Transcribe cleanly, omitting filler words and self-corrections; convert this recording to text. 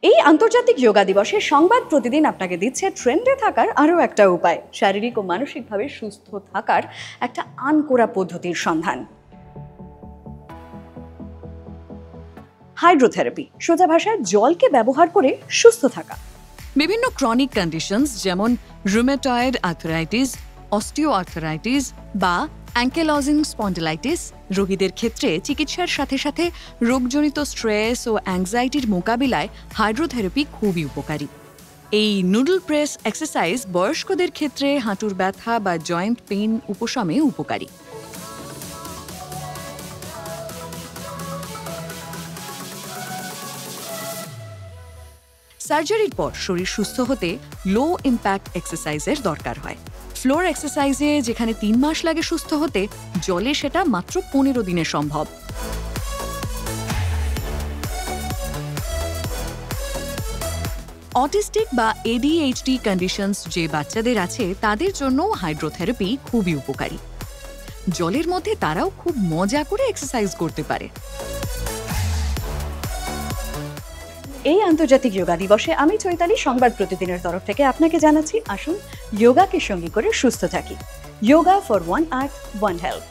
এই আন্তর্জাতিক যোগা দিবসে সংবাদ প্রতিদিন আপনাকে দিচ্ছে ট্রেন্ডে থাকার আরও একটা উপায়, শারীরিক ও মানসিকভাবে সুস্থ থাকার একটা আনকোরা পদ্ধতির সন্ধান। হাইড্রোথেরাপি, সোজা ভাষায় জলকে ব্যবহার করে সুস্থ থাকা। বিভিন্ন ক্রনিক কন্ডিশনস যেমন রুমেটয়েড আর্থ্রাইটিস, অস্টিওআর্থ্রাইটিস বা অ্যাঙ্কেলজিং স্পন্ডিলাইটিস রোগীদের ক্ষেত্রে চিকিৎসার সাথে সাথে রোগজনিত স্ট্রেস ও অ্যাংজাইটির মোকাবিলায় হাইড্রোথেরাপি খুবই উপকারী। এই নুডল প্রেস এক্সারসাইজ বয়স্কদের ক্ষেত্রে হাঁটুর ব্যথা বা জয়েন্ট পেইন উপশমে উপকারী। সার্জারির পর শরীর সুস্থ হতে লো ইম্প্যাক্ট এক্সারসাইজের দরকার হয়। ফ্লোর এক্সারসাইজে যেখানে 3 মাস লাগে সুস্থ হতে, জলে সেটা মাত্র 15 দিনে সম্ভব। অটিস্টিক বা ADHD কন্ডিশনস যে বাচ্চাদের আছে তাদের জন্য হাইড্রোথেরাপি খুবই উপকারী। জলের মধ্যে তারাও খুব মজা করে এক্সারসাইজ করতে পারে। এই আন্তর্জাতিক যোগা দিবসে আমি চৈতালি সংবাদ প্রতিদিনের তরফ থেকে আপনাকে জানাচ্ছি, আসুন যোগাকে সঙ্গী করে সুস্থ থাকি। Yoga for one earth one health.